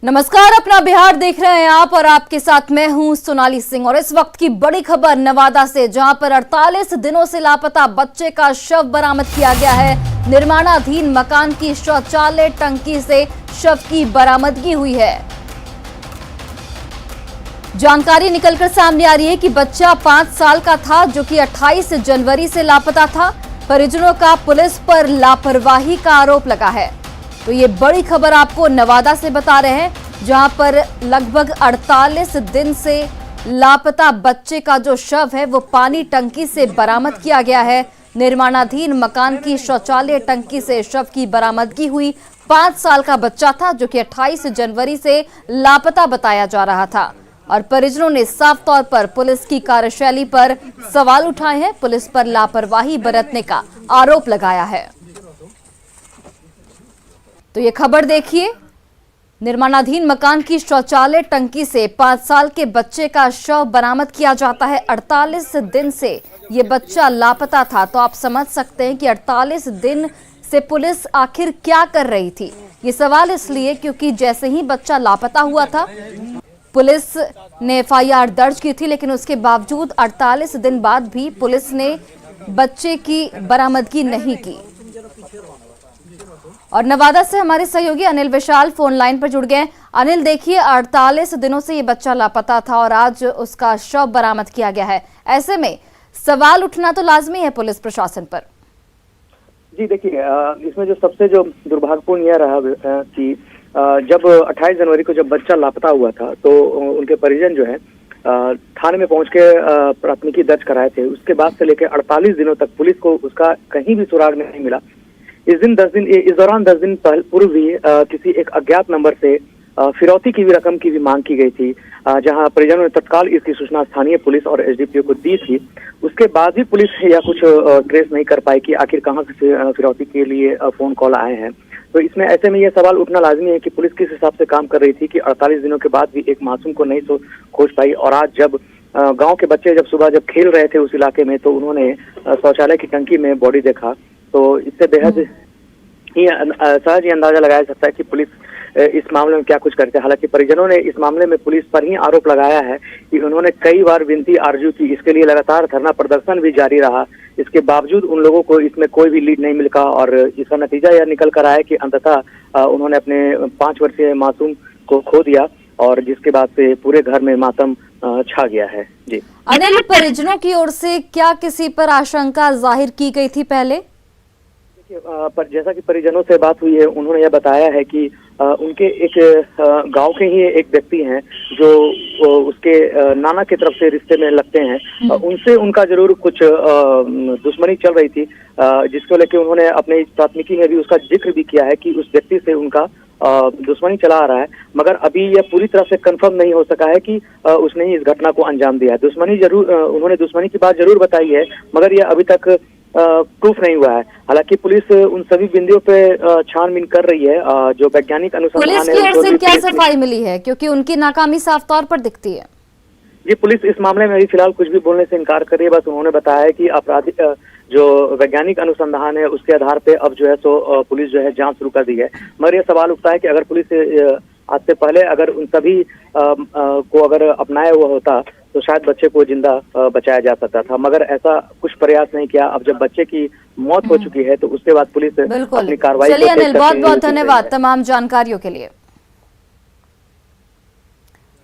नमस्कार, अपना बिहार देख रहे हैं आप और आपके साथ मैं हूं सोनाली सिंह। और इस वक्त की बड़ी खबर नवादा से, जहां पर 48 दिनों से लापता बच्चे का शव बरामद किया गया है। निर्माणाधीन मकान की शौचालय टंकी से शव की बरामदगी हुई है। जानकारी निकलकर सामने आ रही है कि बच्चा 5 साल का था, जो कि 28 जनवरी से लापता था। परिजनों का पुलिस पर लापरवाही का आरोप लगा है। तो ये बड़ी खबर आपको नवादा से बता रहे हैं, जहां पर लगभग 48 दिन से लापता बच्चे का जो शव है वो पानी टंकी से बरामद किया गया है। निर्माणाधीन मकान की शौचालय टंकी से शव की बरामदगी हुई। 5 साल का बच्चा था, जो कि 28 जनवरी से लापता बताया जा रहा था। और परिजनों ने साफ तौर पर पुलिस की कार्यशैली पर सवाल उठाए हैं। पुलिस पर लापरवाही बरतने का आरोप लगाया है। तो ये खबर देखिए, निर्माणाधीन मकान की शौचालय टंकी से 5 साल के बच्चे का शव बरामद किया जाता है। 48 दिन से ये बच्चा लापता था। तो आप समझ सकते हैं कि 48 दिन से पुलिस आखिर क्या कर रही थी। ये सवाल इसलिए क्योंकि जैसे ही बच्चा लापता हुआ था, पुलिस ने FIR दर्ज की थी, लेकिन उसके बावजूद 48 दिन बाद भी पुलिस ने बच्चे की बरामदगी नहीं की। और नवादा से हमारे सहयोगी अनिल विशाल फोन लाइन पर जुड़ गए। अनिल, देखिए 48 दिनों से ये बच्चा लापता था और आज उसका शव बरामद किया गया है। ऐसे में सवाल उठना तो लाजमी है पुलिस प्रशासन पर। जी देखिए, इसमें जो सबसे दुर्भाग्यपूर्ण यह रहा कि जब 28 जनवरी को जब बच्चा लापता हुआ था, तो उनके परिजन जो है थाने में पहुंच के प्राथमिकी दर्ज कराए थे। उसके बाद से लेकर 48 दिनों तक पुलिस को उसका कहीं भी सुराग नहीं मिला। इस दौरान 10 दिन पूर्व भी किसी एक अज्ञात नंबर से फिरौती की भी रकम की भी मांग की गई थी, जहां परिजनों ने तत्काल इसकी सूचना स्थानीय पुलिस और SDPO को दी थी। उसके बाद भी पुलिस यह कुछ ट्रेस नहीं कर पाई कि आखिर कहां से फिरौती के लिए फोन कॉल आए हैं। तो इसमें ऐसे में यह सवाल उठना लाजमी है कि पुलिस किस हिसाब से काम कर रही थी कि 48 दिनों के बाद भी एक मासूम को नहीं खोज पाई। और आज जब गाँव के बच्चे सुबह जब खेल रहे थे उस इलाके में, तो उन्होंने शौचालय की टंकी में बॉडी देखा। तो इससे बेहद ही सहज ही अंदाजा लगाया सकता है कि पुलिस इस मामले में क्या कुछ करते हैं। हालांकि परिजनों ने इस मामले में पुलिस पर ही आरोप लगाया है कि उन्होंने कई बार विनती आरजू की, इसके लिए लगातार धरना प्रदर्शन भी जारी रहा। इसके बावजूद उन लोगों को इसमें कोई भी लीड नहीं मिला और इसका नतीजा यह निकल कर आया कि अंततः उन्होंने अपने 5 वर्षीय मासूम को खो दिया, और जिसके बाद से पूरे घर में मातम छा गया है। जी अनिल, परिजनों की ओर से क्या किसी पर आशंका जाहिर की गई थी पहले? पर जैसा कि परिजनों से बात हुई है, उन्होंने यह बताया है कि उनके एक गांव के ही एक व्यक्ति हैं जो उसके नाना की तरफ से रिश्ते में लगते हैं। उनसे उनका जरूर कुछ दुश्मनी चल रही थी, जिसको लेकर उन्होंने अपने प्राथमिकी में भी उसका जिक्र भी किया है कि उस व्यक्ति से उनका दुश्मनी चला आ रहा है। मगर अभी यह पूरी तरह से कंफर्म नहीं हो सका है कि उसने ही इस घटना को अंजाम दिया है। उन्होंने दुश्मनी की बात जरूर बताई है, मगर यह अभी तक प्रूफ नहीं हुआ है। हालांकि पुलिस उन सभी बिंदुओं पे छानबीन कर रही है। जो वैज्ञानिक अनुसंधान है, पुलिस की ओर से क्या सफाई मिली है, क्योंकि उनकी नाकामी साफ तौर पर दिखती है? जी, पुलिस इस मामले में अभी फिलहाल कुछ भी बोलने से इनकार कर रही है। बस उन्होंने बताया है कि आपराधिक जो वैज्ञानिक अनुसंधान है उसके आधार पे अब जो है सो पुलिस जो है जांच शुरू कर दी है। मगर यह सवाल उठता है कि अगर पुलिस आज से पहले अगर उन सभी को अगर अपनाया हुआ होता तो शायद बच्चे को जिंदा बचाया जा सकता था, मगर ऐसा कुछ प्रयास नहीं किया। अब जब बच्चे की मौत हो चुकी है तो उसके बाद पुलिस अपनी कार्रवाई। चलिए अनिल, बहुत बहुत धन्यवाद तमाम जानकारियों के लिए।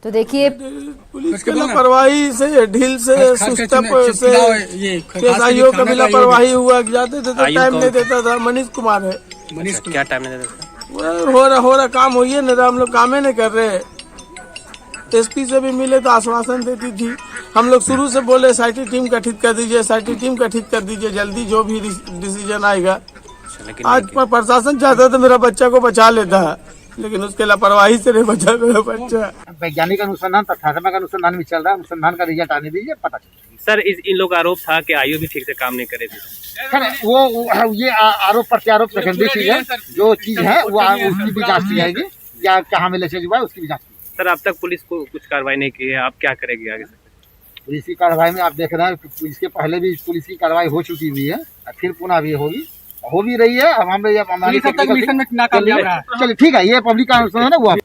तो देखिए, पुलिस की लापरवाही से, ढील से, सुस्तप से केसाईयों का भी लापरवाही हुआ। जाते थे तो टाइम नहीं देता था। मनीष कुमार है। मनीष क्या टाइम नहीं देता? हो रहा काम हुई है, नहीं हम लोग काम ही नहीं कर रहे। SP से भी मिले तो आश्वासन देती थी। हम लोग शुरू से बोले SIT टीम गठित कर दीजिए, SIT टीम गठित कर दीजिए, जल्दी जो भी डिसीजन आएगा। आज पर प्रशासन चाहता तो मेरा बच्चा को बचा लेता है, लेकिन उसके लापरवाही से नहीं बचा मेरा बच्चा। वैज्ञानिक अनुसंधान, तथ्यात्मक अनुसंधान भी चल रहा है। अनुसंधान का रिजल्ट आने दीजिए, पता चलेगा। सर, इन लोग आरोप था कि आयु भी ठीक से काम नहीं करे थे। सर, वो ये आरोप प्रत्यारोप सेकेंडरी चीज है। जो चीज है वो उसकी भी जांच की जाएगी, क्या कहाँ मिले हुआ है उसकी भी जांच। सर, अब तक पुलिस को कुछ कार्रवाई नहीं की है, आप क्या करेंगे आगे? पुलिस की कार्रवाई में आप देख रहे हैं, पुलिस के पहले भी पुलिस की कार्रवाई हो चुकी हुई है, फिर पुनः भी होगी, हो भी रही है। अब हमारी चलिए ठीक है, ये पब्लिक का अनुसंधान है वो